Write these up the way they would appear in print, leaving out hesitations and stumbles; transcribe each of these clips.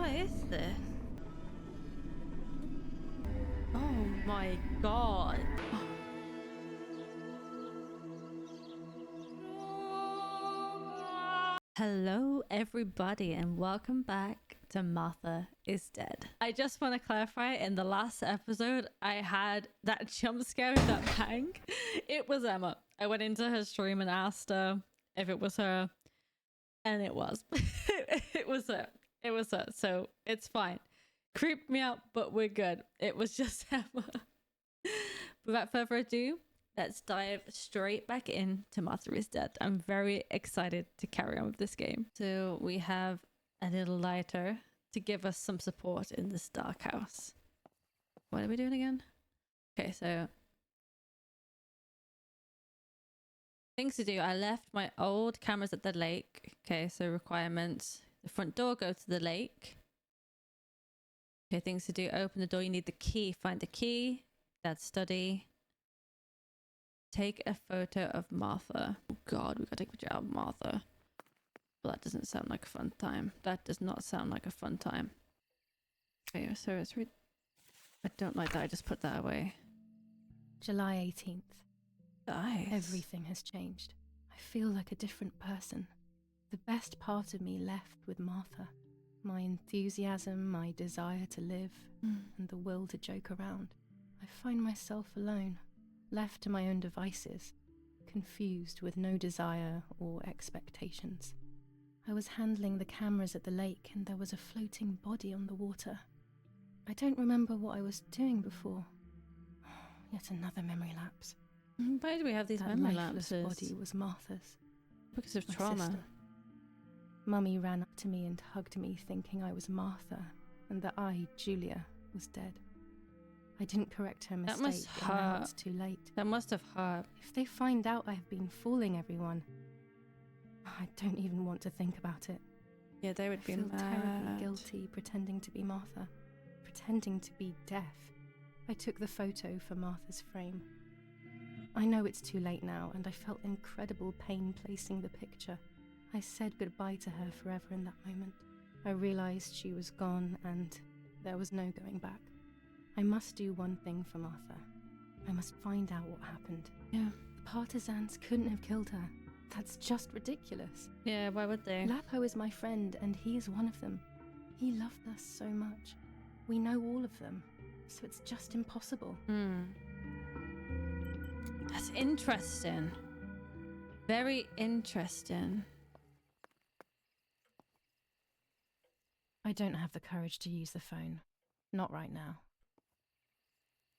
What is this? Oh my god. Hello everybody and welcome back to Martha is Dead. I just want to clarify, in the last episode I had that jump scare with that bang. It was Emma. I went into her stream and asked her if it was her, and it was. It was her. It was her. So it's fine. Creeped me out, but we're good. It was just Emma. Without further ado, let's dive straight back into Martha is Dead. I'm very excited to carry on with this game. So we have a little lighter to give us some support in this dark house. What are we doing again? Okay, so things to do. I left my old cameras at the lake. Okay, so requirements. The front door, go to the lake. Okay, things to do. Open the door. You need the key. Find the key. Dad's study. Take a photo of Martha. Oh god, we gotta take a picture of Martha. Well, that doesn't sound like a fun time. That does not sound like a fun time. Okay, so it's I don't like that. I just put that away. July 18th. Nice. Everything has changed. I feel like a different person. The best part of me left with Martha. My enthusiasm, my desire to live, and the will to joke around. I find myself alone, left to my own devices, confused with no desire or expectations. I was handling the cameras at the lake and there was a floating body on the water. I don't remember what I was doing before. Yet another memory lapse. Why do we have these That memory lifeless lapses? body was Martha's. Because of My trauma. sister. Mummy ran up to me and hugged me, thinking I was Martha, and that I, Julia, was dead. I didn't correct her mistake, That must and now hurt. it's too late. That must have hurt. If they find out I have been fooling everyone, I don't even want to think about it. Yeah, they would I be feel terribly mad. guilty pretending to be Martha, pretending to be deaf. I took the photo for Martha's frame. I know it's too late now, and I felt incredible pain placing the picture. I said goodbye to her forever in that moment. I realised she was gone, and there was no going back. I must do one thing for Martha. I must find out what happened. Yeah. The partisans couldn't have killed her. That's just ridiculous. Yeah, why would they? Lapo is my friend, and he is one of them. He loved us so much. We know all of them, so it's just impossible. That's interesting. Very interesting. I don't have the courage to use the phone. Not right now.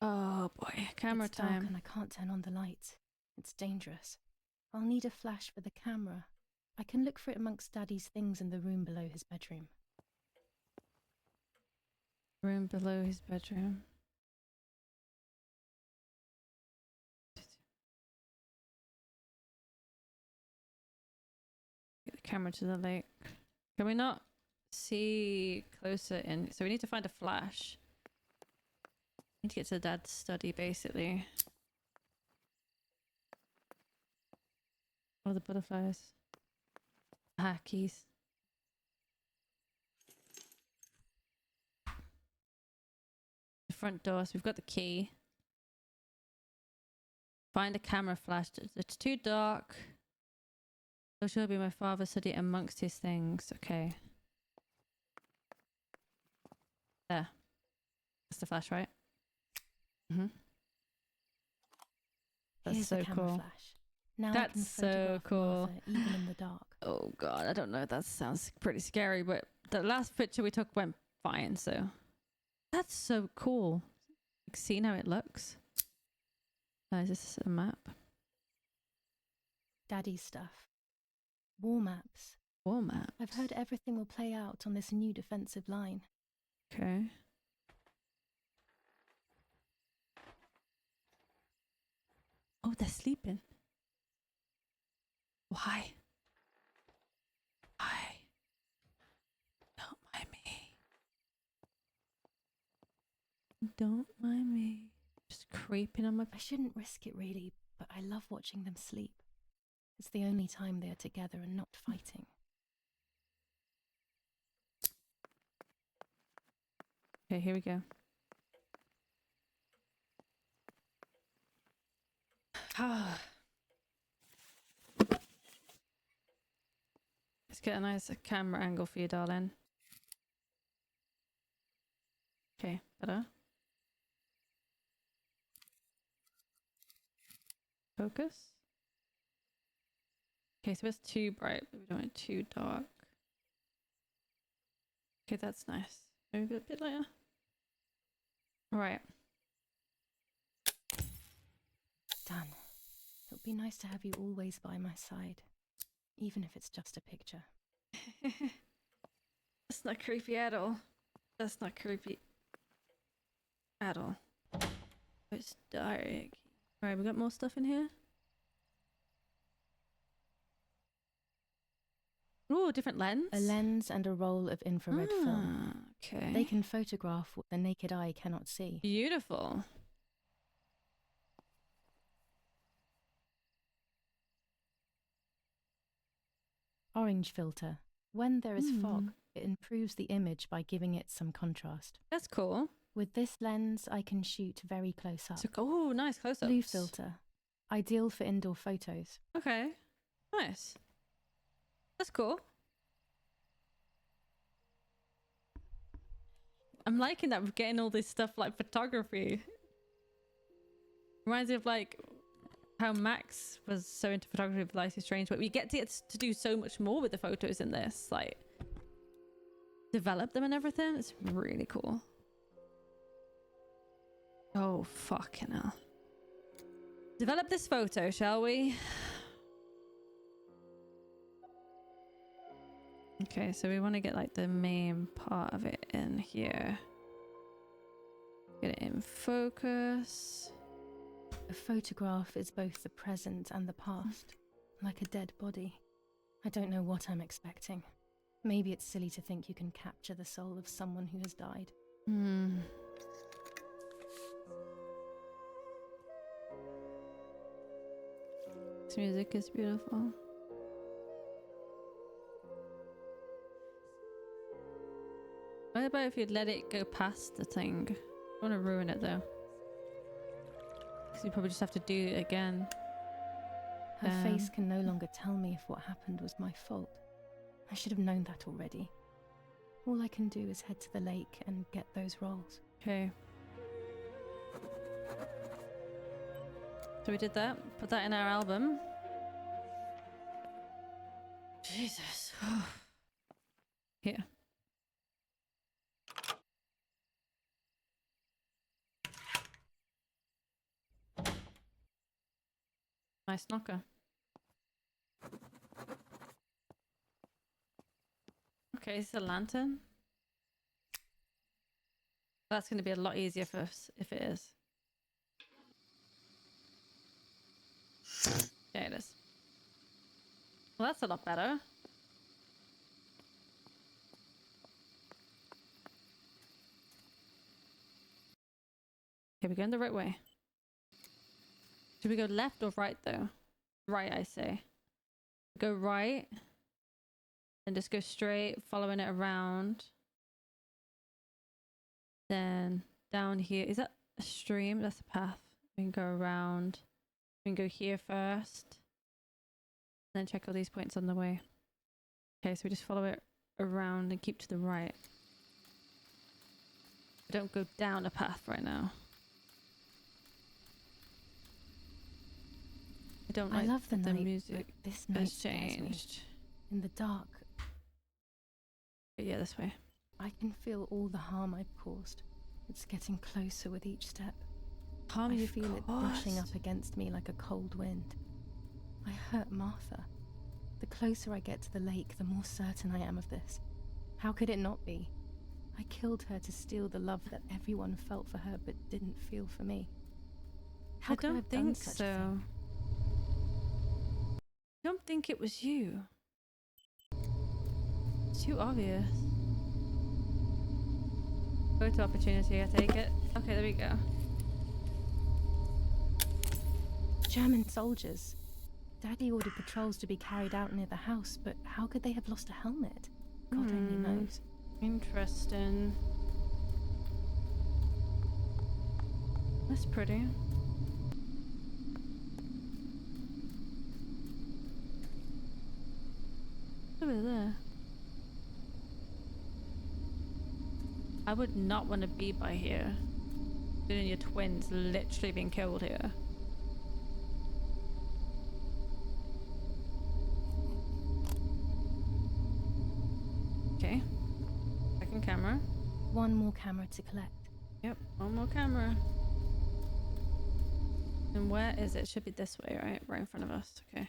Oh boy, camera It's dark time. and I can't turn on the light. It's dangerous. I'll need a flash for the camera. I can look for it amongst Daddy's things in the room below his bedroom. Room below his bedroom. Get the camera to the lake. Can we not see closer in? So we need to find a flash. Need to get to Dad's study, basically. Oh, the butterflies. Ah, keys. The front door, so we've got the key. Find a camera flash. It's too dark. So she'll be my father's study amongst his things. Okay. There. That's the flash, right? That's Here's so the camera cool. flash. Now I That's can so photograph cool. Martha, even in the dark. Oh god, I don't know. That sounds pretty scary, but the last picture we took went fine, so that's so cool. Like, seeing how it looks. Is this a map? Daddy's stuff. War maps. War map. I've heard everything will play out on this new defensive line. Okay. Oh, they're sleeping. Why? Why? Don't mind me. Don't mind me. Just creeping on my... I shouldn't risk it really, but I love watching them sleep. It's the only time they are together and not fighting. Okay, here we go. Let's get a nice camera angle for you, darling. Okay, better. Focus. Okay, so it's too bright, but we don't want it too dark. Okay, that's nice. Maybe a bit lighter. Alright. Dan, it would be nice to have you always by my side, even if it's just a picture. That's not creepy at all. That's not creepy at all. It's dark. Alright, we got more stuff in here. Ooh, different lens. A lens and a roll of infrared film. Okay. They can photograph what the naked eye cannot see. Beautiful. Orange filter. When there is fog, it improves the image by giving it some contrast. That's cool. With this lens, I can shoot very close up. Oh, nice close-ups. Blue filter. Ideal for indoor photos. Okay. Nice. That's cool. I'm liking that we're getting all this stuff like photography. Reminds me of like how Max was so into photography with Life is Strange, but we get to do so much more with the photos in this. Like, develop them and everything. It's really cool. Oh, fucking hell. Develop this photo, shall we? Okay, so we want to get like the main part of it in here. Get it in focus. A photograph is both the present and the past, like a dead body. I don't know what I'm expecting. Maybe it's silly to think you can capture the soul of someone who has died. This music is beautiful. What about if you'd let it go past the thing? I don't want to ruin it though. Because you probably just have to do it again. Her face can no longer tell me if what happened was my fault. I should have known that already. All I can do is head to the lake and get those rolls. Okay. So we did that. Put that in our album. Jesus. Here. Nice knocker. Okay, this is a lantern. That's going to be a lot easier for us if it is. Yeah, it is. Well, that's a lot better. Okay, we're going the right way. Should we go left or right though? Right, I say. Go right. And just go straight, following it around. Then down here. Is that a stream? That's a path. We can go around. We can go here first. Then check all these points on the way. Okay, so we just follow it around and keep to the right. Don't go down a path right now. I don't like I love the that the night, music but this night has scares me. changed. In the dark, Yeah, this way. I can feel all the harm I've caused. It's getting closer with each step. Harm I you've feel it brushing caused. up against me like a cold wind. I hurt Martha. The closer I get to the lake, the more certain I am of this. How could it not be? I killed her to steal the love that everyone felt for her but didn't feel for me. How I could I don't have done think such a so. thing? I don't think it was you. It's too obvious. Photo opportunity, I take it. Okay, there we go. German soldiers. Daddy ordered patrols to be carried out near the house, but how could they have lost a helmet? God only knows. Interesting. That's pretty. Over there. I would not want to be by here. You and your twins literally being killed here. Okay. Second camera. One more camera to collect. Yep, one more camera. And where is it? Should be this way, right? Right in front of us. Okay.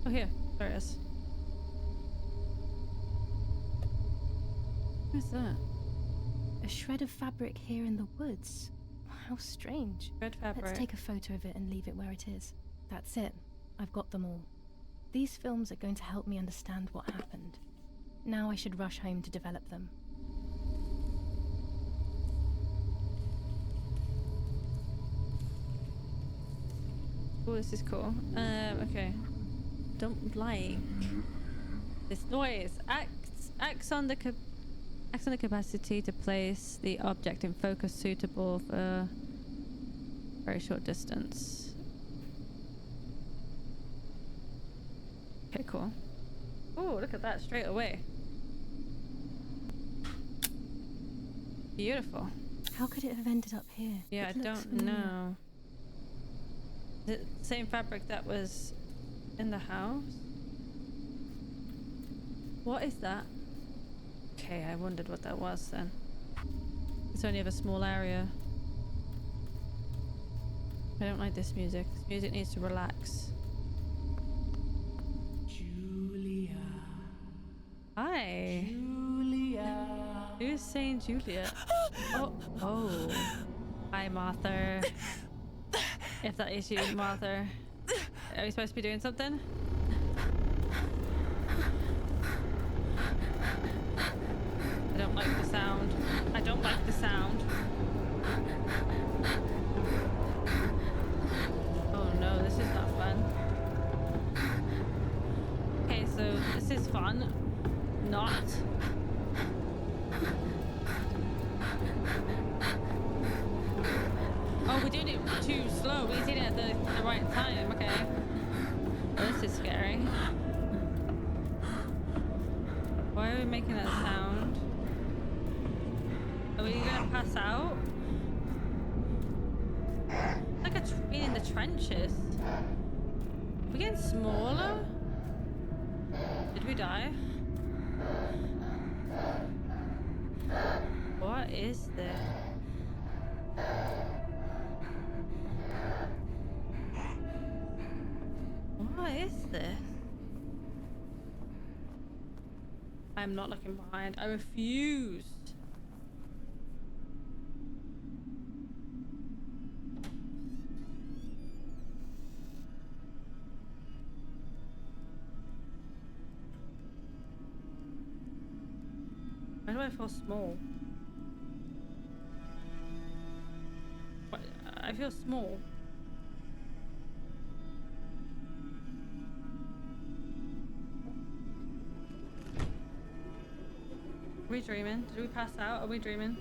Oh, here. There it is. Who's that? A shred of fabric here in the woods. How strange. Red fabric. Let's take a photo of it and leave it where it is. That's it. I've got them all. These films are going to help me understand what happened. Now I should rush home to develop them. Oh, this is cool. Okay. Don't like this noise. Acts on the capacity to place the object in focus suitable for very short distance. Okay, cool. Oh, look at that straight away. Beautiful. How could it have ended up here? Yeah, It I looks don't familiar. know. The same fabric that was in the house? What is that? Okay, I wondered what that was then. It's only of a small area. I don't like this music. This music needs to relax. Julia. Hi. Julia. Who's saying Julia? Oh. Hi, Martha. If that is you, Martha. Are we supposed to be doing something? I don't like the sound. I don't like the sound. Oh no, this is not fun. Okay, so this is fun. Not. Oh, we're doing it too slow. We're doing it at the right time. Okay. Oh, this is scary. Why are we making that sound? Are we gonna pass out? It's like a train in the trenches. Are we getting smaller? Did we die? What is this? What is this? I'm not looking behind. I refuse. Why do I feel small? What? I feel small. Are we dreaming? Did we pass out? Are we dreaming?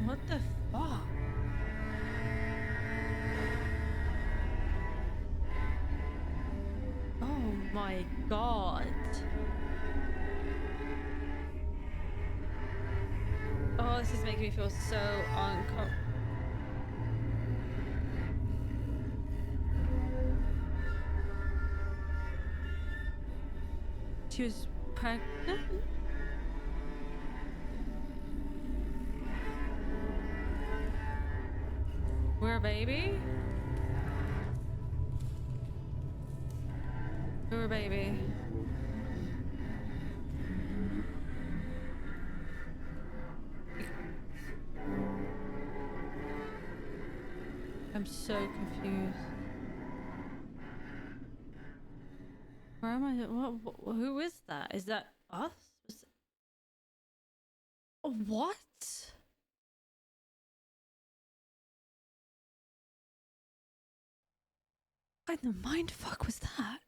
What the fuck? Oh my god. Oh, this is making me feel so uncomfortable. She was pregnant? We're a baby? We're a baby. I'm so confused. Where am I? Who is that? Is that us? What? What kind of mind fuck was that?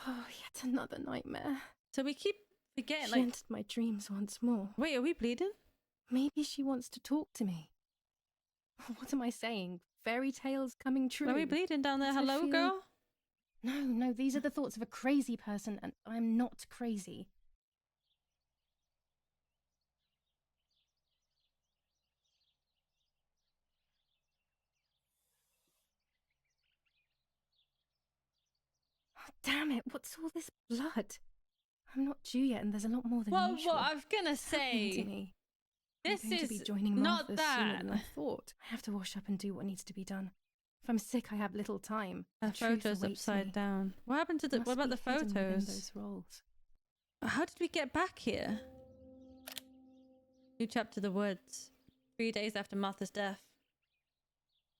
Oh, yet another nightmare. So we keep forgetting, She like... entered my dreams once more. Wait, are we bleeding? Maybe she wants to talk to me. What am I saying? Fairy tales coming true? Are we bleeding down there? But I Hello, feel- girl? No, these are the thoughts of a crazy person, and I'm not crazy. Oh, damn it, what's all this blood? I'm not due yet, and there's a lot more than usual. Well, I was gonna What's happening to say... me? This I'm going to be is joining not Martha sooner that. than I thought. I have to wash up and do what needs to be done. If I'm sick, I have little time. Our The truth photos awaits upside me. down. What happened to the... Must What about be the hidden within photos? those rolls. How did we get back here? New chapter: The Woods. 3 days after Martha's death.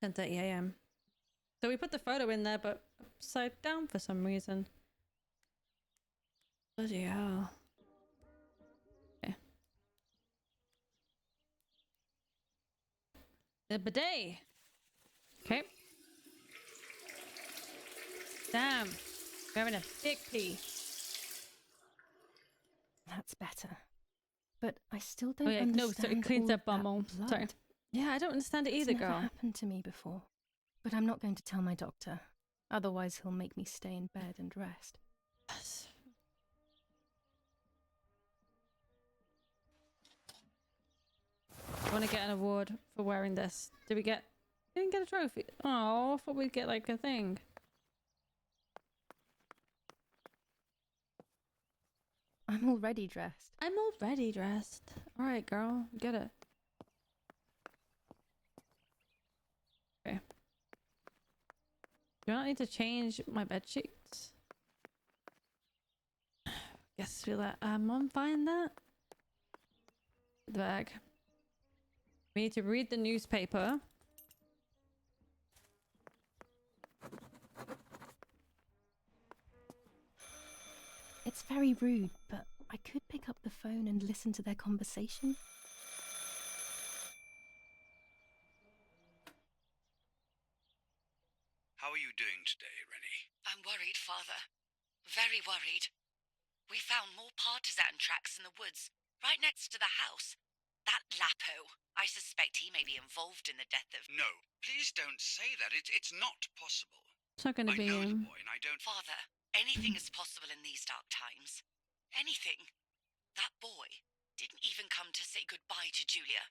10:30 a.m. So we put the photo in there, but upside down for some reason. Bloody hell. Okay. The bidet. Okay. Damn. We're having a big pee. That's better. But I still don't Oh yeah, understand no, so it cleans all up of that bumhole. blood. Sorry. Yeah, I don't understand it It's either, never girl. happened to me before. But I'm not going to tell my doctor. Otherwise, he'll make me stay in bed and rest. I want to get an award for wearing this. Did we get... We didn't get a trophy. Oh, I thought we'd get like a thing. I'm already dressed. I'm already dressed. Alright, girl. Get it. Okay. Do I not need to change my bed sheets? Guess we'll let Mom find that. The bag. We need to read the newspaper. It's very rude, but I could pick up the phone and listen to their conversation. How are you doing today, Rennie? I'm worried, Father. Very worried. We found more partisan tracks in the woods, right next to the house. That Lapo, I suspect he may be involved in the death of... No, please don't say that. It's not possible. It's not going to I be know the him. boy and I don't... Father, anything is possible in these dark times. Anything. That boy didn't even come to say goodbye to Julia.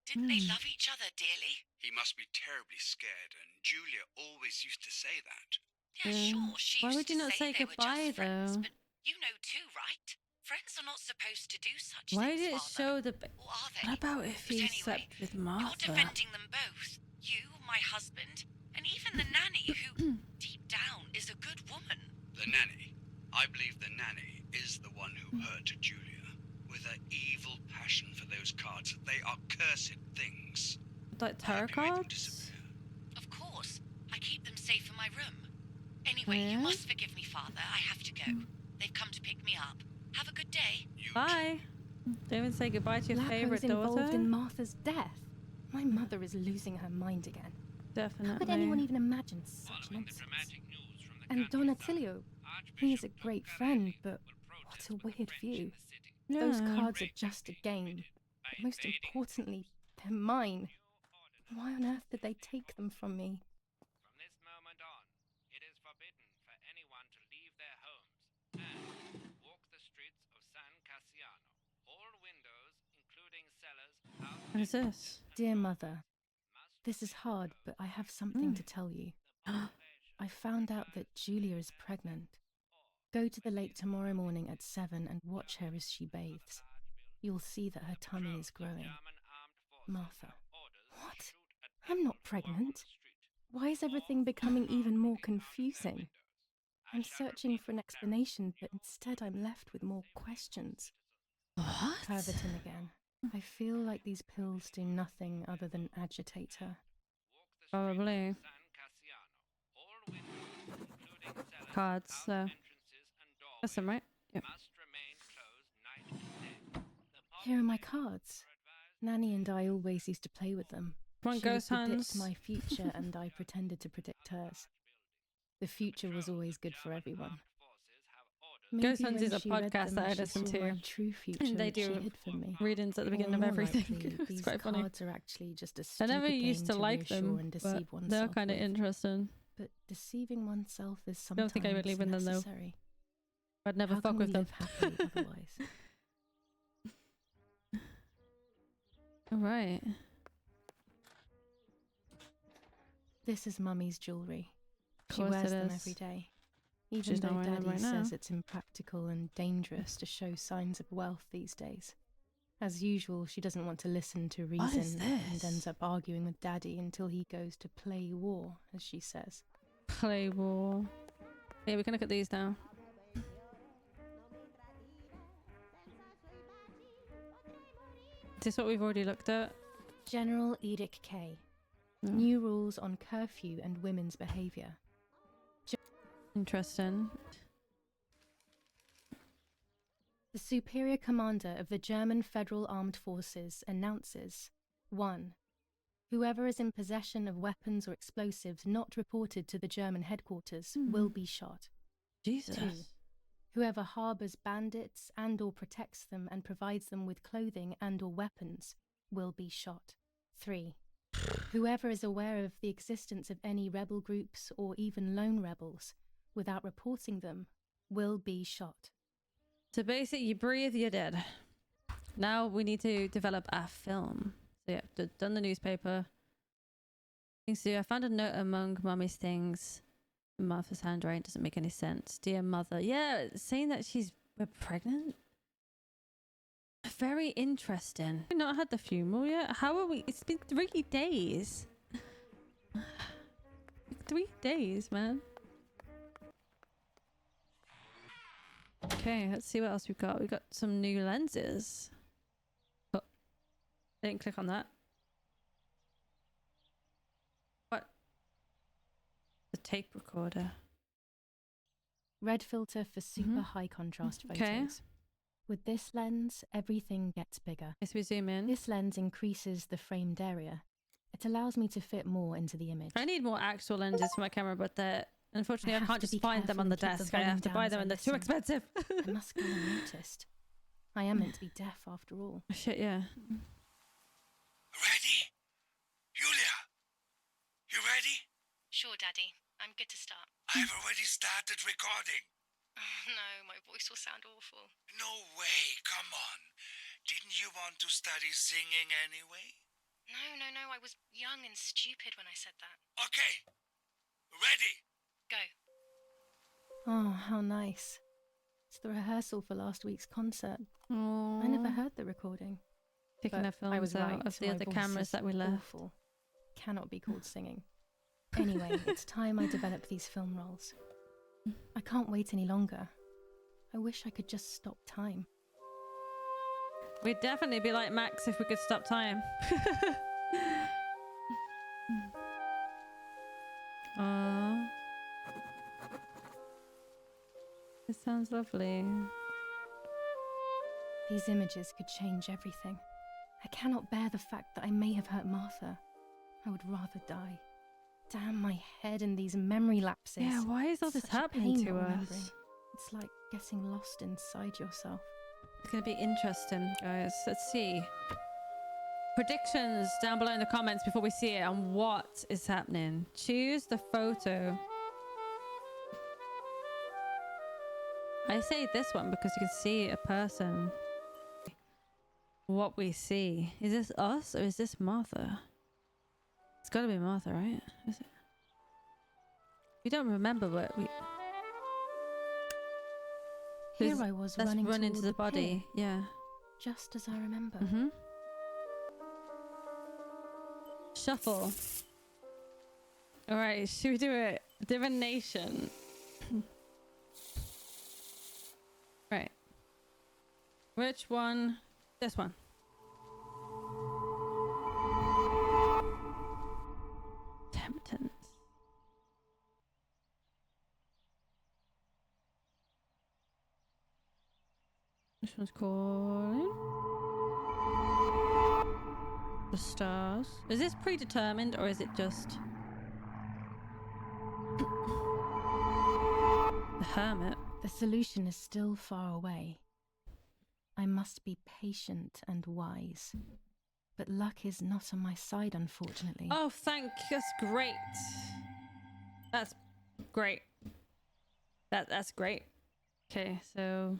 Didn't they love each other dearly? He must be terribly scared, and Julia always used to say that. Yeah, sure, she Why used would you to not say they were goodbye, just friends, though? but you know too, right? Friends are not supposed to do such Why things, did it Father. show the... Or are they? What about if But he anyway, slept with You're Martha? defending them both. You, my husband, and even the nanny who, deep down, is a good woman. The nanny. I believe the nanny is the one who hurt Julia. With her evil passion for those cards. They are cursed things. Like tarot Happy made them cards? disappear. Of course. I keep them safe in my room. Anyway, you Yeah? must forgive me, Father. I have to go. They've come to pick me up. Have a good day. You Bye. Don't even say goodbye to your Lapo's favourite involved daughter. in Martha's death. My mother is losing her mind again. Definitely. How could anyone even imagine such nonsense? And Don Attilio, he is a great friend, but what a weird view. Those Yeah. cards are just a game. But most importantly, they're mine. Why on earth did they take them from me? From this moment on, it is forbidden for anyone to leave their homes and walk the streets of San Cassiano. All windows, including cellars, What is this? Dear Mother, this is hard, but I have something to tell you. I found out that Julia is pregnant. Go to the lake tomorrow morning at 7 and watch her as she bathes. You'll see that her tummy is growing. Martha. What? I'm not pregnant. Why is everything becoming even more confusing? I'm searching for an explanation, but instead I'm left with more questions. What? Pervertin again. I feel like these pills do nothing other than agitate her. Probably. cards, so entrances and that's them, doorways right? Yep. must remain closed night and day. The Here are my population cards. are advised Nanny and I always used to play with them. Come on, She would ghost predict hands. my future and I pretended to predict hers. The future was always good for everyone. Maybe Ghost Hands when is a she read podcast them, that I she listen saw to. my true future, They which she do hid from me. readings at the Or beginning of more everything. likely, It's these quite funny. cards are actually just a I stupid never game used to like reassure them, and but deceive they're oneself kind of with. interesting. But deceiving oneself is Don't sometimes think I would live in them, though. necessary. I'd never How fuck can with we them. live happily otherwise? All right. This is Mummy's jewellery. Of She course wears it them is. every day. Even She's not though wearing them Daddy right now. says it's impractical and dangerous to show signs of wealth these days. As usual, she doesn't want to listen to What is reason and this? ends up arguing with Daddy until he goes to play war, as she says. Play war. Yeah, we can look at these now. Is this what we've already looked at? General Edict K. No. New rules on curfew and women's behaviour. Interesting. The Superior Commander of the German Federal Armed Forces announces 1. Whoever is in possession of weapons or explosives not reported to the German headquarters will be shot. Jesus. 2. Whoever harbours bandits and or protects them and provides them with clothing and or weapons will be shot. 3. Whoever is aware of the existence of any rebel groups or even lone rebels without reporting them will be shot. So basically, you breathe, you're dead. Now we need to develop our film. So yeah, done the newspaper. Things to do. I found a note among Mummy's things. Martha's handwriting doesn't make any sense. Dear mother. Yeah, it's saying that we're pregnant. Very interesting. We've not had the funeral yet. How are we? It's been 3 days. 3 days, man. Okay, let's see what else we've got. We've got some new lenses. Oh, I didn't click on that. What? The tape recorder. Red filter for super high contrast photos. Okay. With this lens, everything gets bigger. Yes, we zoom in. This lens increases the framed area. It allows me to fit more into the image. I need more actual lenses for my camera, but unfortunately I have can't to just be find them careful on the and keep the desk. I volume have to down buy as them I and they're too listen. expensive. I must go unnoticed. I am meant to be deaf after all. Shit, yeah. Ready? Julia, you ready? Sure, Daddy. I'm good to start. I've already started recording. Oh, no, my voice will sound awful. No way, come on. Didn't you want to study singing anyway? No, I was young and stupid when I said that. Okay, ready? Go. Oh, how nice. It's the rehearsal for last week's concert. Aww. I never heard the recording. Taking But our films I was out right. of the my other voice cameras is that we left. Awful. Cannot be called singing. Anyway, it's time I develop these film roles. I can't wait any longer. I wish I could just stop time. We'd definitely be like Max if we could stop time. Aww. This sounds lovely. These images could change everything. I cannot bear the fact that I may have hurt Martha. I would rather die. Damn my head and these memory lapses. Yeah, why is all this Such a happening pain to not us? remembering. It's like getting lost inside yourself. It's going to be interesting, guys. Let's see. Predictions down below in the comments before we see it on what is happening. Choose the photo. I say this one because you can see a person. What we see. Is this us or is this Martha? It's got to be Martha, right? Is it? We don't remember what we... Here I was Let's running run into toward the the body. pier, Yeah. just as I remember. Shuffle. All right, should we do it? Divination. Right. Which one? This one. Temptance. Which one's calling? The stars. Is this predetermined or is it just the hermit? The solution is still far away. I must be patient and wise. But luck is not on my side, unfortunately. Oh, that's great. That's great. That's great. Okay, so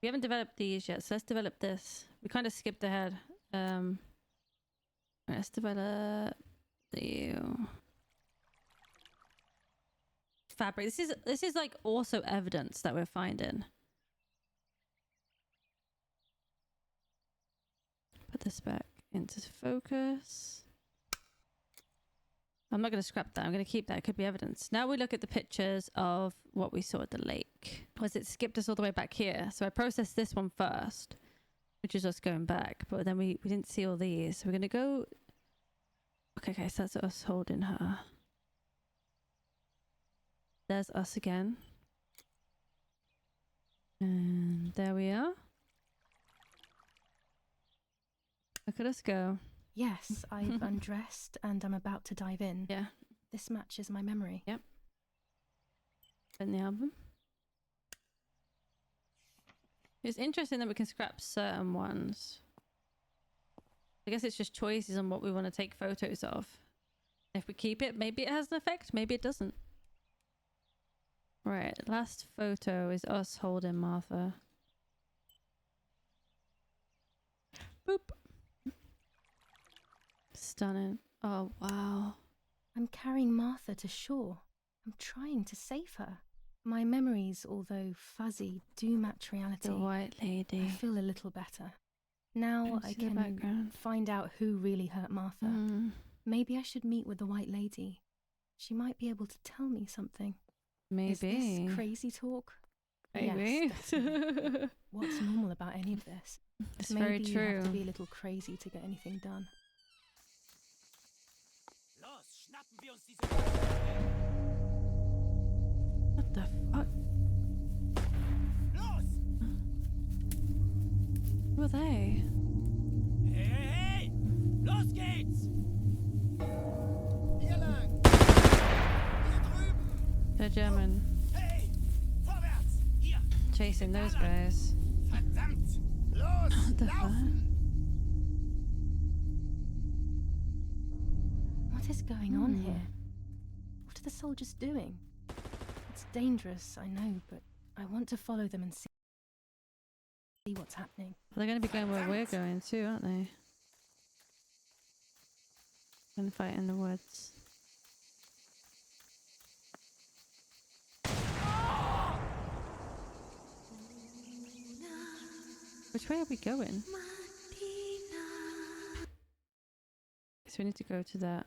we haven't developed these yet, so let's develop this. We kind of skipped ahead. Let's develop the fabric. This is like also evidence that we're finding. Put this back into focus. I'm not going to scrap that. I'm going to keep that. It could be evidence. Now we look at the pictures of what we saw at the lake. Was it skipped us all the way back here? So I processed this one first, which is us going back. But then we didn't see all these. So we're going to go... Okay, so that's us holding her. There's us again. And there we are. Look at us go. Yes, I've undressed and I'm about to dive in. Yeah. This matches my memory. Yep. In the album. It's interesting that we can scrap certain ones. I guess it's just choices on what we want to take photos of. If we keep it, maybe it has an effect, maybe it doesn't. Right, last photo is us holding Martha. Boop. Stunning. Oh, wow. I'm carrying Martha to shore. I'm trying to save her. My memories, although fuzzy, do match reality. The white lady. I feel a little better. Now I can find out who really hurt Martha. Maybe I should meet with the white lady. She might be able to tell me something. Maybe. Is this crazy talk? Maybe. Yes, definitely. What's normal about any of this? It's Maybe very true. you have to be a little crazy to get anything done. What the fuck? Who are they? Hey, hey, hey! Los geht's! Hier lang! Hier drüben! They're German. Hey! Vorwärts! Hier! Chasing those guys. Verdammt! Los! What the fuck? Laufen! What is going on here? What are the soldiers doing? It's dangerous, I know, but I want to follow them and see what's happening. They're going to be going where we're going too, aren't they? Gonna fight in the woods. Which way are we going? So we need to go to that.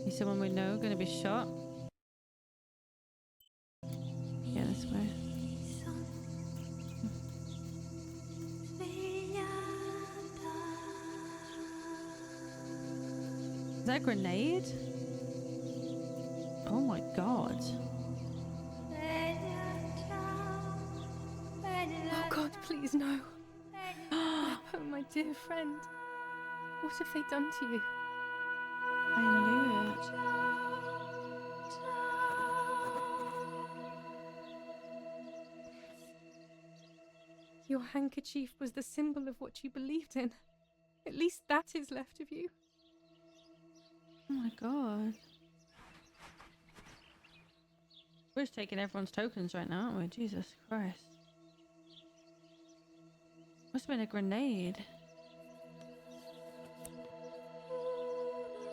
Is someone we know going to be shot? Yeah, this way. Is that a grenade? Oh my god. Oh God, please no. Oh, my dear friend. What have they done to you? I knew it. Your handkerchief was the symbol of what you believed in. At least that is left of you. Oh my god. We're just taking everyone's tokens right now, aren't we? Jesus Christ. Must have been a grenade.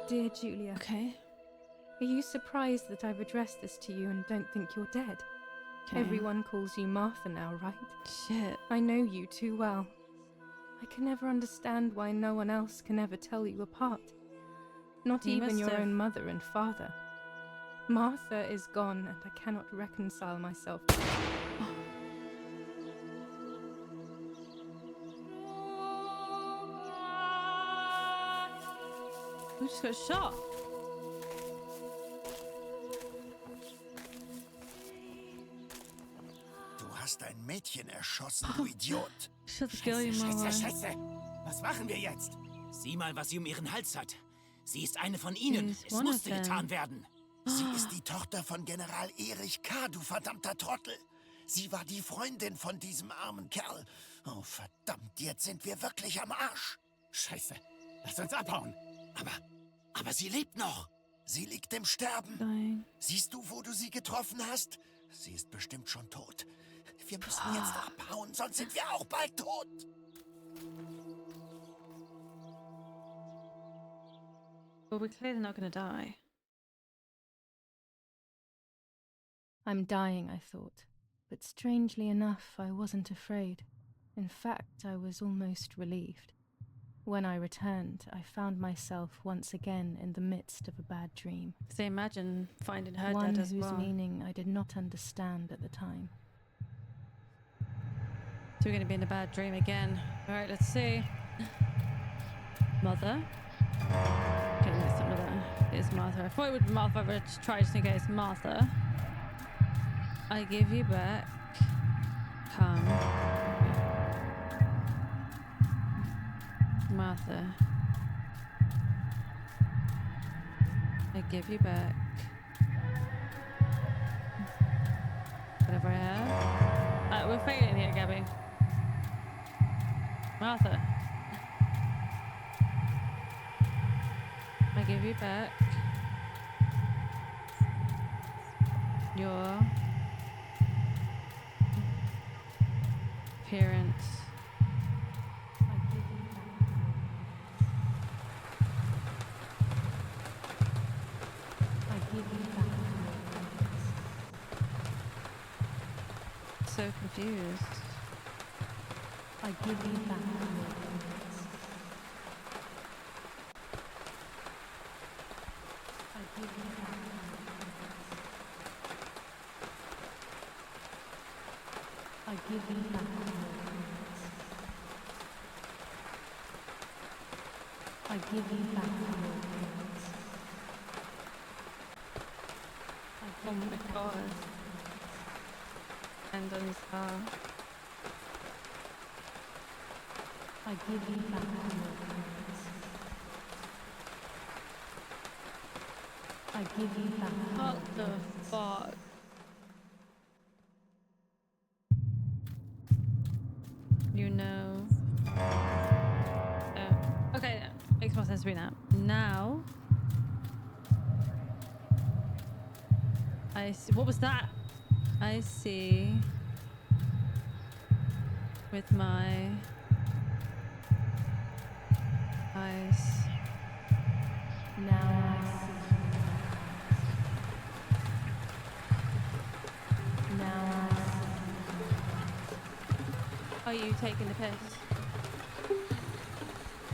Dear Julia, Okay. are you surprised that I've addressed this to you and don't think you're dead? Okay. Everyone calls you Martha now, right? Shit. I know you too well. I can never understand why no one else can ever tell you apart. Not You even must your have- own mother and father. Martha is gone and I cannot reconcile myself. We just got shot. hast ein Mädchen erschossen, du Idiot. Shut the girl, you Scheiße, mama. Scheiße! Was machen wir jetzt? Sieh mal, was sie um ihren Hals hat. Sie ist eine von ihnen. She's Es one of musste them. getan werden. Sie ist die Tochter von General Erich K., du verdammter Trottel. Sie war die Freundin von diesem armen Kerl. Oh, verdammt, jetzt sind wir wirklich am Arsch. Scheiße. Lass uns abhauen. Aber sie lebt noch. Sie liegt im Sterben. Dying. Siehst du, wo du sie getroffen hast? Sie ist bestimmt schon tot. Wir müssen jetzt abhauen, sonst sind wir auch bald tot. Well, we're clearly not gonna die. I'm dying, I thought. But strangely enough, I wasn't afraid. In fact, I was almost relieved. When I returned, I found myself once again in the midst of a bad dream. So imagine finding her One dead as whose well. meaning I did not understand at the time. So we're gonna be in a bad dream again. All right, let's see. Mother. Okay, no, it's not Mother. It's Martha. I thought it would be Martha, but I tried just in case. Martha. I give you back. Come. Martha. I give you back. Whatever I have. We're failing here, Gabby. Martha. I give you back your appearance. I give you back your presence. So confused. I give you back your presence. I give you back your presence. I give you back your presence. I give you back your presence. Oh my god. And on his heart. I give you back your presence. I give you back What your the presence. fuck? You know. Okay, yeah. Makes more sense to me now. Now. I see. What was that? I see. With my eyes. Now I see. Now I see. Are you taking the piss?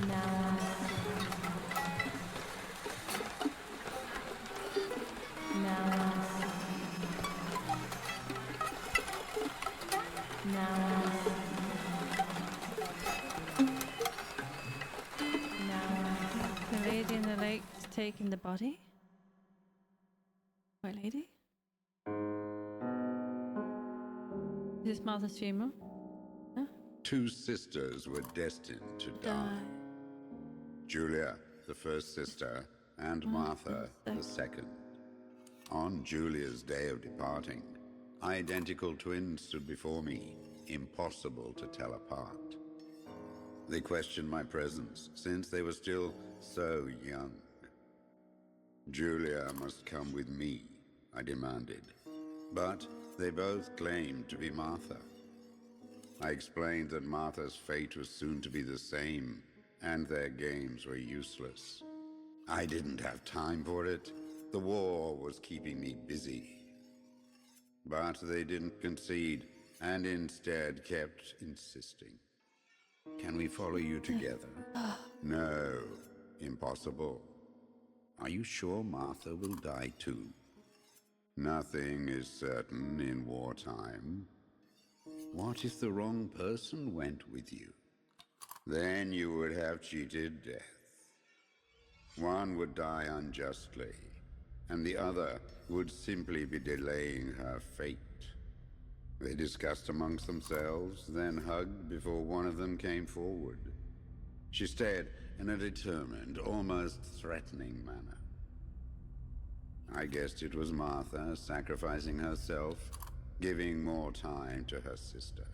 Now I see. Now I see. Now I see. Now I see. The lady in the lake taking the body? White lady? Is this Martha's funeral? Two sisters were destined to die. Julia, the first sister, and Martha, the second. On Julia's day of departing, identical twins stood before me, impossible to tell apart. They questioned my presence, since they were still so young. Julia must come with me, I demanded, but they both claimed to be Martha. I explained that Martha's fate was soon to be the same, and their games were useless. I didn't have time for it. The war was keeping me busy. But they didn't concede, and instead kept insisting. Can we follow you together? No, impossible. Are you sure Martha will die too? Nothing is certain in wartime. What if the wrong person went with you? Then you would have cheated death. One would die unjustly, and the other would simply be delaying her fate. They discussed amongst themselves, then hugged before one of them came forward. She stared in a determined, almost threatening manner. I guessed it was Martha sacrificing herself, giving more time to her sister.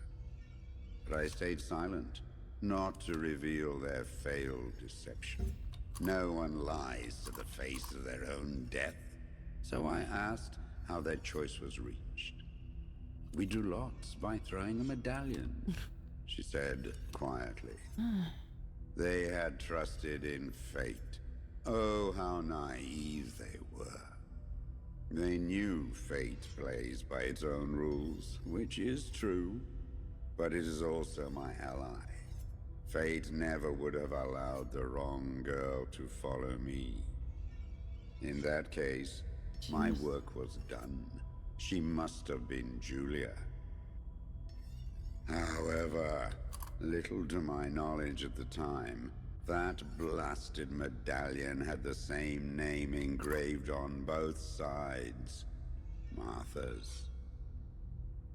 But I stayed silent, not to reveal their failed deception. No one lies to the face of their own death. So I asked how their choice was reached. We drew lots by throwing a medallion, she said quietly. They had trusted in fate. Oh, how naive they were. They knew fate plays by its own rules, which is true, but it is also my ally. Fate never would have allowed the wrong girl to follow me. In that case, my work was done. She must have been Julia. However, little to my knowledge at the time, that blasted medallion had the same name engraved on both sides. Martha's.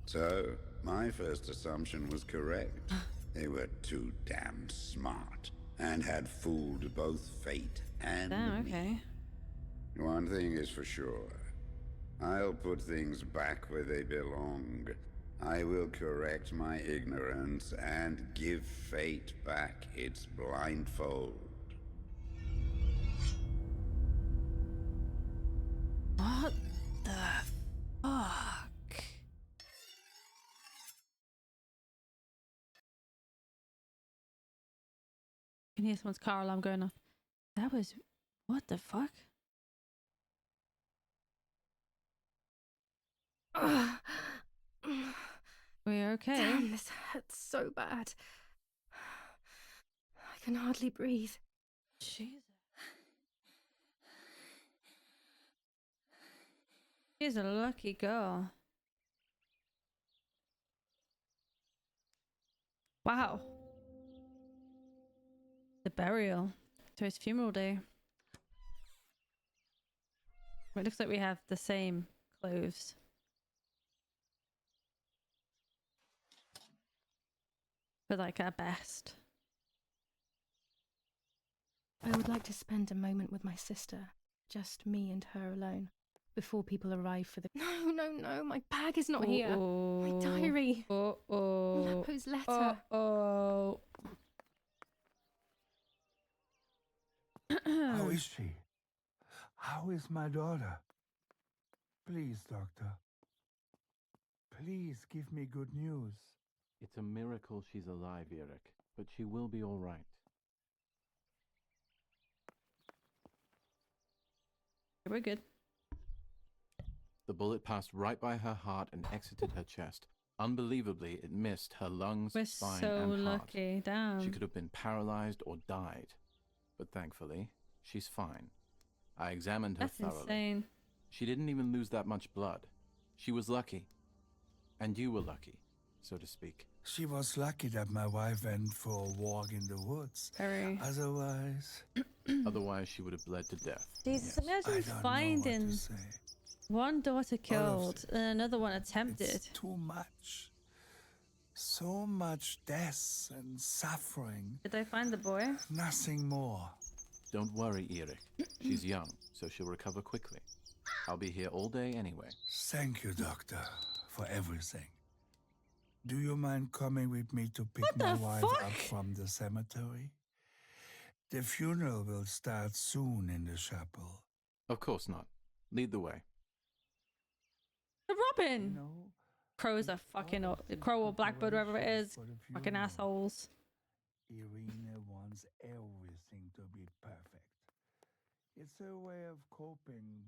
So, my first assumption was correct. They were too damn smart, and had fooled both fate and me. Okay. One thing is for sure. I'll put things back where they belong. I will correct my ignorance and give fate back its blindfold. What the fuck? I can hear someone's car alarm going off. That was... What the fuck? We're okay. Damn, this hurts so bad. I can hardly breathe. Jesus. She's a lucky girl. Wow. The burial. So it's funeral day. It looks like we have the same clothes. But like our best. I would like to spend a moment with my sister. Just me and her alone. Before people arrive for the... No, my bag is not here. My diary. Lapo's letter. How is she? How is my daughter? Please, doctor. Please give me good news. It's a miracle she's alive, Eric, but she will be all right. We're good. The bullet passed right by her heart and exited her chest. Unbelievably, it missed her lungs, We're spine, so and heart. lucky. Damn. She could have been paralyzed or died. But thankfully, she's fine. I examined her That's thoroughly. insane. She didn't even lose that much blood. She was lucky. And you were lucky, so to speak. She was lucky that my wife went for a walk in the woods. Very. Otherwise, she would have bled to death. Jesus, I imagine don't know finding what to say. one daughter killed and another one attempted. It's too much. So much death and suffering. Did they find the boy? Nothing more. Don't worry, Eric. She's young, so she'll recover quickly. I'll be here all day anyway. Thank you, doctor, for everything. Do you mind coming with me to pick What my the wife fuck? up from the cemetery? The funeral will start soon in the chapel. Of course not. Lead the way. The Robin! No. Crows are fucking... Crow or blackbird, whoever it is. Fucking assholes. Irina wants everything to be perfect. It's her way of coping,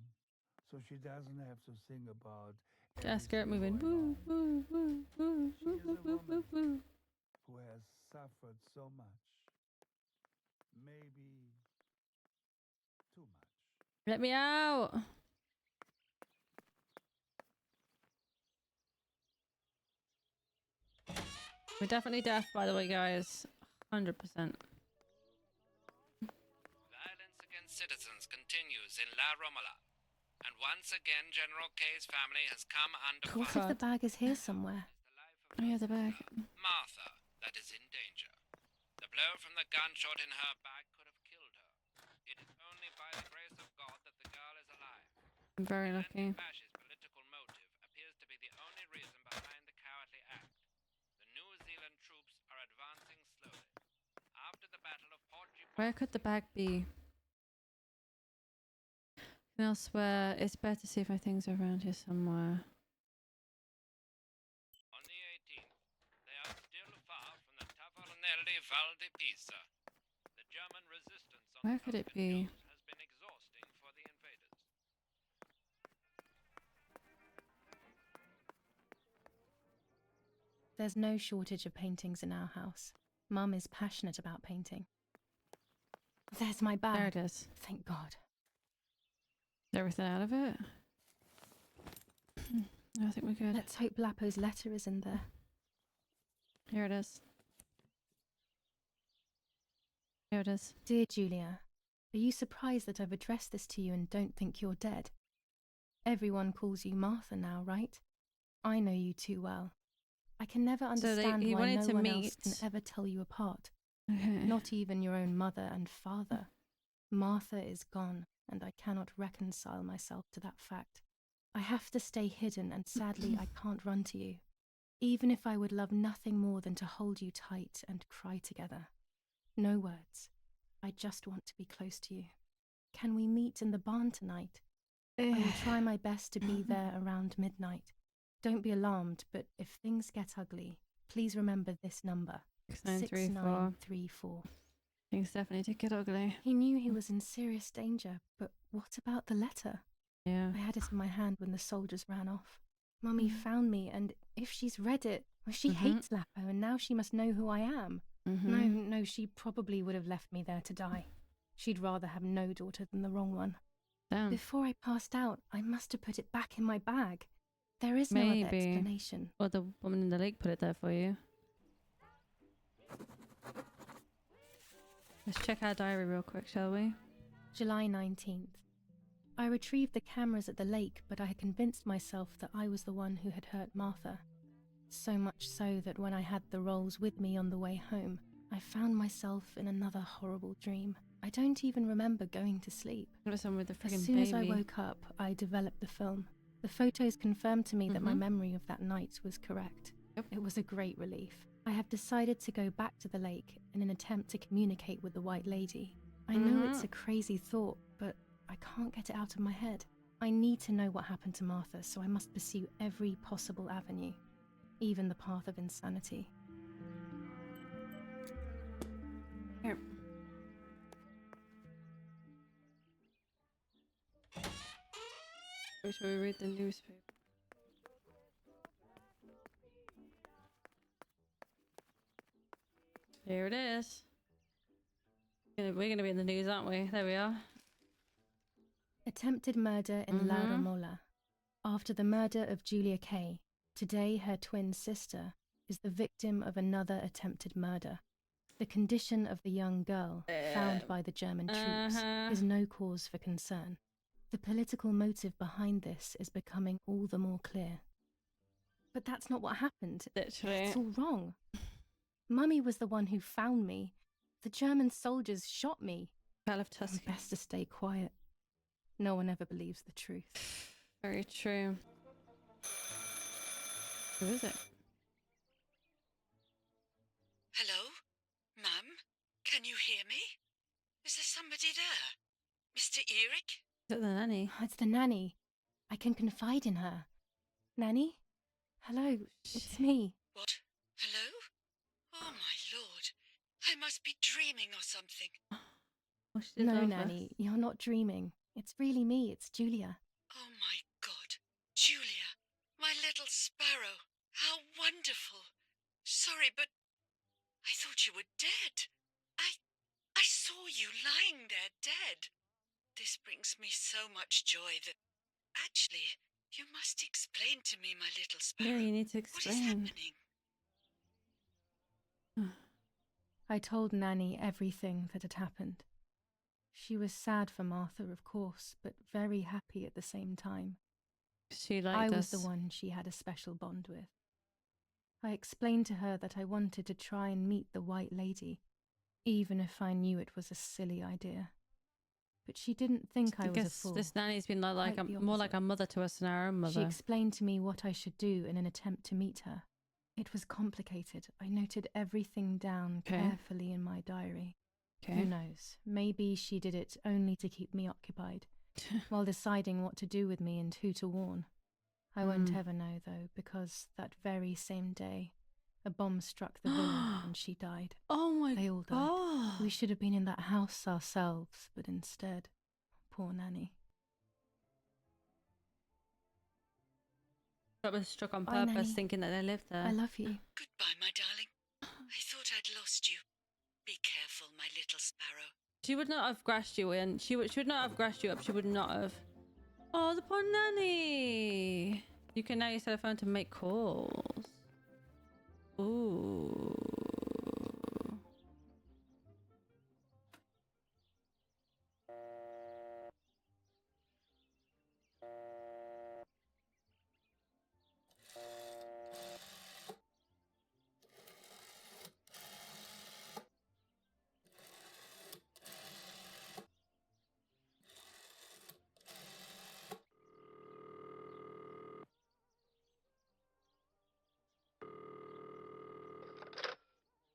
so she doesn't have to think about... Just skirt moving. everything Woo, woo, woo, woo, woo, woo, woo, woo. who has suffered so much. Maybe too much. Let me out! We're definitely deaf, by the way, guys. 100%. Violence against citizens continues in La Romola. And once again, General K's family has come under What fire. if the bag is here somewhere? Oh yeah, the bag. Martha, that is in danger. The blow from the gunshot in her back could have killed her. It is only by the grace of God that the girl is alive. I'm very The lucky. anti-fascist political motive appears to be the only reason behind the cowardly act. The New Zealand troops are advancing slowly. After the Battle of Portugal, Where could the bag be? Elsewhere, it's better to see if my things are around here somewhere. on the 18th, they are still far from the Tavernelli Val di Pisa. The German resistance on Where the could it Tuscan be? hills has been exhausting for the invaders. There's no shortage of paintings in our house. Mum is passionate about painting. There's my bag. There it is. Thank God. Is everything out of it? I think we're good. Let's hope Lapo's letter is in there. Here it is. Here it is. Dear Julia, are you surprised that I've addressed this to you and don't think you're dead? Everyone calls you Martha now, right? I know you too well. I can never understand he why wanted no to one else meet. can ever tell you apart. Okay. Not even your own mother and father. Martha is gone, and I cannot reconcile myself to that fact. I have to stay hidden, and sadly I can't run to you. Even if I would love nothing more than to hold you tight and cry together. No words. I just want to be close to you. Can we meet in the barn tonight? I will try my best to be there around midnight. Don't be alarmed, but if things get ugly, please remember this number. 6934. Things definitely did get ugly. He knew he was in serious danger, but what about the letter? Yeah. I had it in my hand when the soldiers ran off. Mummy found me, and if she's read it, well, she hates Lapo, and now she must know who I am. No, she probably would have left me there to die. She'd rather have no daughter than the wrong one. Damn. Before I passed out, I must have put it back in my bag. There is no other explanation. Or the woman in the lake put it there for you. Let's check our diary real quick, shall we? July 19th. I retrieved the cameras at the lake, but I had convinced myself that I was the one who had hurt Martha. So much so that when I had the rolls with me on the way home, I found myself in another horrible dream. I don't even remember going to sleep. Listen with the friggin' As soon baby. as I woke up, I developed the film. The photos confirmed to me that my memory of that night was correct. Yep. It was a great relief. I have decided to go back to the lake in an attempt to communicate with the White Lady. I know it's a crazy thought, but I can't get it out of my head. I need to know what happened to Martha, so I must pursue every possible avenue, even the path of insanity. Here. Or shall we read the newspaper? Here it is. We're gonna be in the news, aren't we? There we are. Attempted murder in Laura Mola. After the murder of Julia Kay, today her twin sister is the victim of another attempted murder. The condition of the young girl, found by the German troops, is no cause for concern. The political motive behind this is becoming all the more clear. But that's not what happened. Literally. It's all wrong. Mummy was the one who found me. The German soldiers shot me. Battle of It's Tuscany. best to stay quiet. No one ever believes the truth. Very true. Who is it? Hello? Mum? Can you hear me? Is there somebody there? Mr. Eric? Is it the nanny? Oh, it's the nanny. I can confide in her. Nanny? Hello, it's me. What? Hello? Oh, my lord. I must be dreaming or something. Oh, she did No, love Nanny, us. you're not dreaming. It's really me, it's Julia. Oh, my God. Julia, my little sparrow. How wonderful. Sorry, but I thought you were dead. I saw you lying there dead. This brings me so much joy that... Actually, you must explain to me, my little sparrow. Yeah, you need to What is explain. happening? I told Nanny everything that had happened. She was sad for Martha, of course, but very happy at the same time. She liked I us. was the one she had a special bond with. I explained to her that I wanted to try and meet the White Lady, even if I knew it was a silly idea. But she didn't think I was a fool. This nanny's been like Quite the more like opposite. a mother to us than our own mother. She explained to me what I should do in an attempt to meet her. It was complicated. I noted everything down carefully in my diary. Who knows? Maybe she did it only to keep me occupied, while deciding what to do with me and who to warn. I won't ever know, though, because that very same day, a bomb struck the villa and she died. Oh my They all died. God. We should have been in that house ourselves, but instead, poor Nanny. That was struck on Bye, purpose, Nanny. thinking that they lived there. I love you. Goodbye, my darling. I thought I'd lost you. Be careful, my little sparrow. She would not have grassed you in. She would not have grassed you up. She would not have. Oh, the poor nanny. You can now use telephone to make calls. Ooh.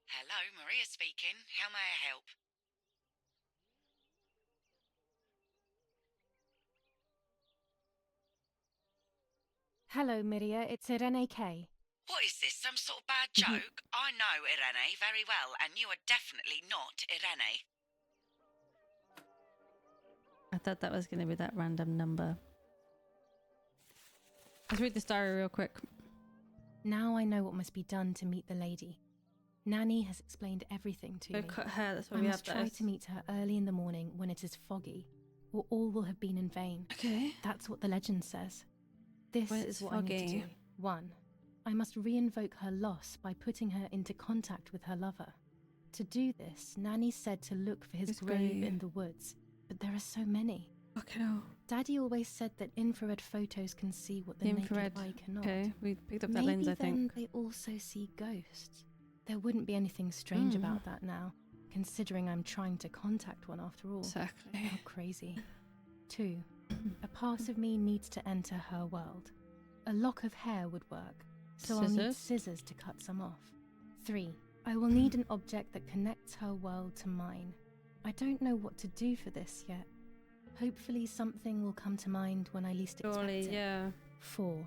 Hello, Maria speaking. How may I help? Hello, Miria. It's Irene K. What is this, some sort of bad joke? I know Irene very well, and you are definitely not Irene. I thought that was going to be that random number. Let's read this diary real quick. Now I know what must be done to meet the lady. Nanny has explained everything to Go me. cut hair. That's what I we must have. try to meet her early in the morning when it is foggy, or all will have been in vain. Okay. That's what the legend says. This When is it's what I need to foggy. do. 1. I must reinvoke her loss by putting her into contact with her lover. To do this, Nanny said to look for his His grave grave. in the woods, but there are so many. Okay. No. Daddy always said that infrared photos can see what the Infrared. naked eye cannot. Okay. We picked up that Maybe lens, I then think. they also see ghosts. There wouldn't be anything strange about that now, considering I'm trying to contact one after all. Exactly. How crazy. 2. A part of me needs to enter her world. A lock of hair would work, so I'll need Scissors? scissors to cut some off. 3. I will need an object that connects her world to mine. I don't know what to do for this yet. Hopefully something will come to mind when I least expect Surely, it. yeah. 4.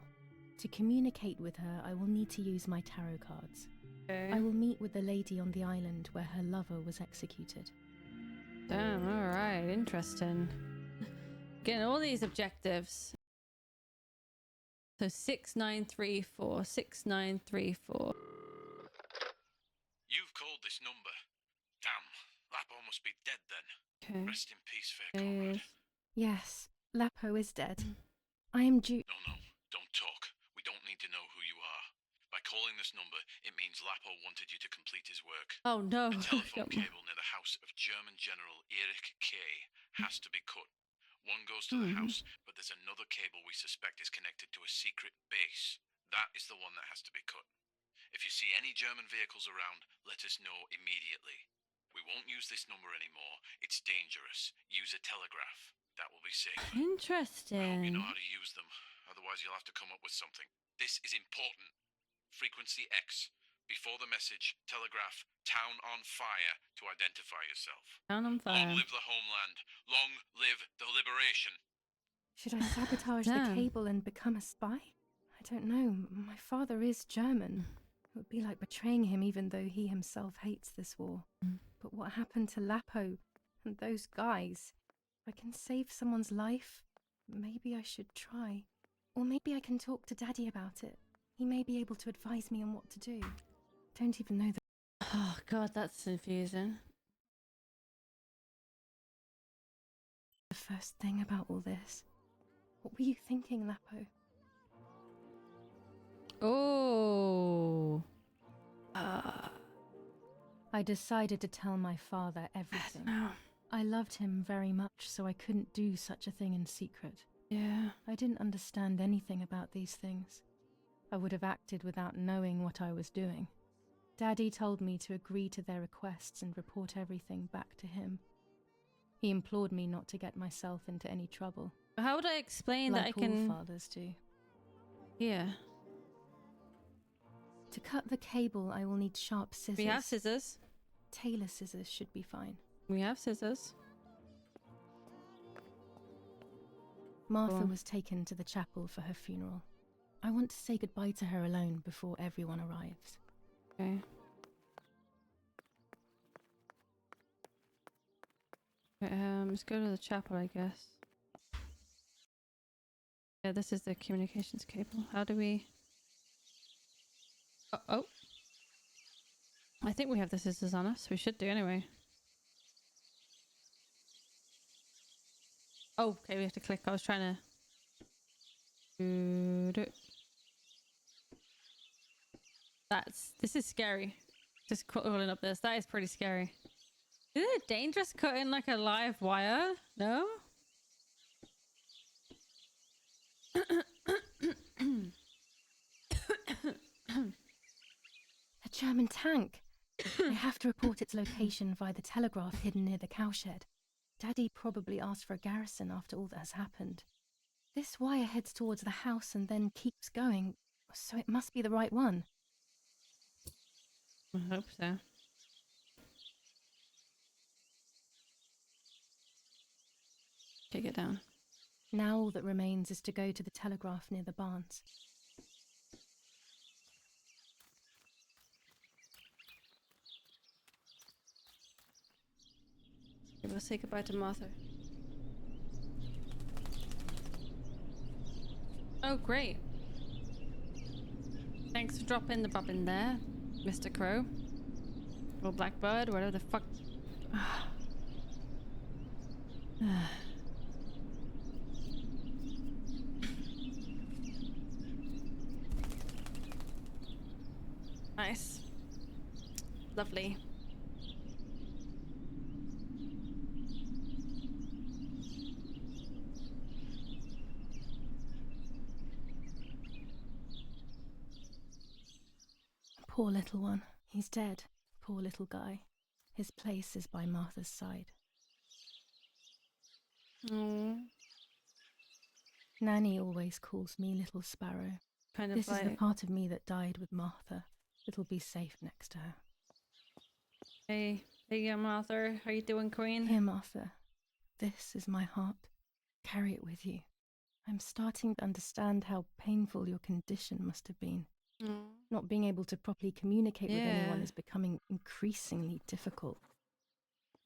To communicate with her, I will need to use my tarot cards. Okay. I will meet with the lady on the island where her lover was executed. Damn, alright, interesting. Getting all these objectives. So 6934, 6934. You've called this number. Damn, Lapo must be dead then. Okay. Rest in peace, fair comrade. Yes, Lapo is dead. I am due. No, don't talk. We don't need to know who you are. By calling this number, it means Lapo wanted you to complete his work. Oh no. The telephone cable near the house of German General Erich K. has to be cut. One goes to the house, but there's another cable we suspect is connected to a secret base. That is the one that has to be cut. If you see any German vehicles around, let us know immediately. We won't use this number anymore. It's dangerous. Use a telegraph. That will be safe. I hope you Interesting. know how to use them. Otherwise, you'll have to come up with something. This is important. Frequency X. Before the message, telegraph town on fire to identify yourself. Down on fire. Long live the homeland. Long live the liberation. Should I sabotage the Damn. cable and become a spy? I don't know. My father is German. It would be like betraying him even though he himself hates this war. But what happened to Lapo and those guys? If I can save someone's life, maybe I should try. Or maybe I can talk to Daddy about it. He may be able to advise me on what to do. Don't even know the Oh god, that's confusing. first thing about all this. What were you thinking, Lapo? Oh. I decided to tell my father everything. I loved him very much, so I couldn't do such a thing in secret. Yeah. I didn't understand anything about these things. I would have acted without knowing what I was doing. Daddy told me to agree to their requests and report everything back to him. He implored me not to get myself into any trouble. How would I explain like that I can... all fathers do. Yeah. To cut the cable, I will need sharp scissors. We have scissors. Tailor scissors should be fine. We have scissors. Martha was taken to the chapel for her funeral. I want to say goodbye to her alone before everyone arrives. Okay. Let's go to the chapel, I guess. Yeah, this is the communications cable. How do we... Oh. I think we have the scissors on us. We should do anyway. Oh, okay, we have to click. I was trying to... do it. This is scary. Just crawling up this. That is pretty scary. Is it dangerous cutting like a live wire? No? A German tank! I have to report its location via the telegraph hidden near the cowshed. Daddy probably asked for a garrison after all that has happened. This wire heads towards the house and then keeps going, so it must be the right one. I hope so. Okay, get down. Now all that remains is to go to the telegraph near the barns. Okay, we'll say goodbye to Martha. Oh, great. Thanks for dropping the bobbin there, Mr. Crow. Or Blackbird, whatever the fuck. Nice. Lovely. Poor little one. He's dead. Poor little guy. His place is by Martha's side. Nanny always calls me Little Sparrow. Kind of This like... is the part of me that died with Martha. It'll be safe next to her. Hey, Martha. How you doing, Queen? Here, Martha. This is my heart. Carry it with you. I'm starting to understand how painful your condition must have been. Not being able to properly communicate with anyone is becoming increasingly difficult.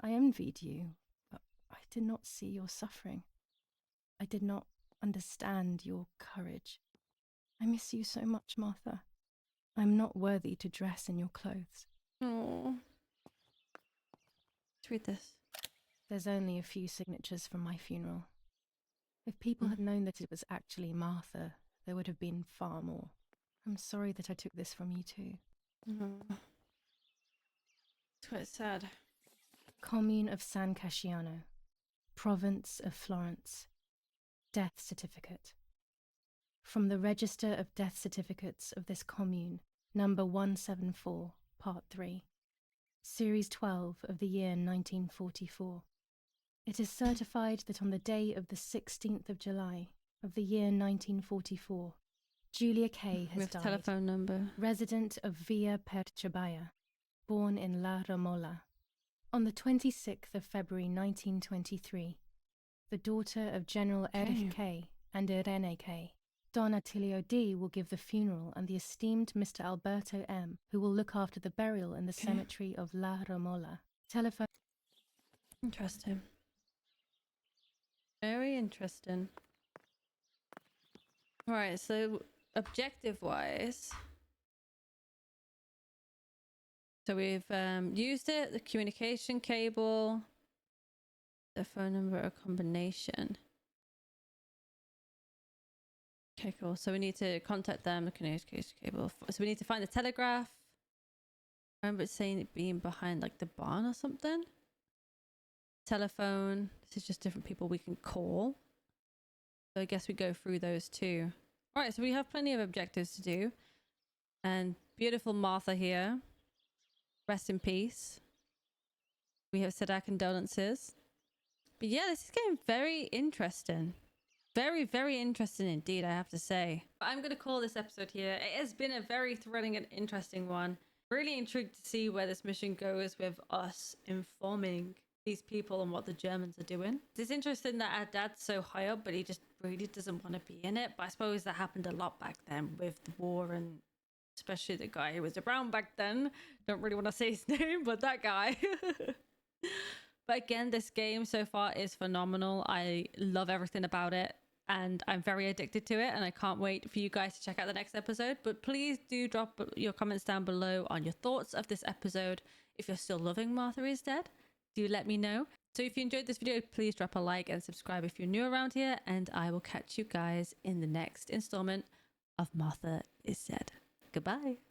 I envied you, but I did not see your suffering. I did not understand your courage. I miss you so much, Martha. I'm not worthy to dress in your clothes. Oh. Let's read this. There's only a few signatures from my funeral. If people had known that it was actually Martha, there would have been far more. I'm sorry that I took this from you too. It's quite sad. Commune of San Casciano, Province of Florence. Death certificate. From the Register of Death Certificates of this commune, number 174, part 3, series 12 of the year 1944. It is certified that on the day of the 16th of July of the year 1944, Julia Kay has died. Telephone number. Resident of Via Perchabaya, born in La Romola. On the 26th of February 1923, the daughter of General Erich K. and Irene K. Don Attilio D. will give the funeral, and the esteemed Mr. Alberto M., who will look after the burial in the cemetery of La Romola. Telephone. Interesting. Very interesting. Alright, so objective-wise... So we've used it, the communication cable, the phone number, a combination. Okay, cool. So we need to contact them, the communication cable. So we need to find the telegraph. I remember it saying it being behind like the barn or something. Telephone. This is just different people we can call. So I guess we go through those two. All right, so we have plenty of objectives to do. And beautiful Martha here. Rest in peace. We have said our condolences. But yeah, this is getting very interesting. Very, very interesting indeed, I have to say. I'm going to call this episode here. It has been a very thrilling and interesting one. Really intrigued to see where this mission goes with us informing these people on what the Germans are doing. It's interesting that our dad's so high up, but he just really doesn't want to be in it. But I suppose that happened a lot back then with the war, and especially the guy who was around back then. Don't really want to say his name, but that guy. But again, this game so far is phenomenal. I love everything about it, and I'm very addicted to it, and I can't wait for you guys to check out the next episode. But please do drop your comments down below on your thoughts of this episode. If you're still loving Martha is Dead, do let me know. So if you enjoyed this video, please drop a like and subscribe if you're new around here, and I will catch you guys in the next installment of Martha is Dead. Goodbye.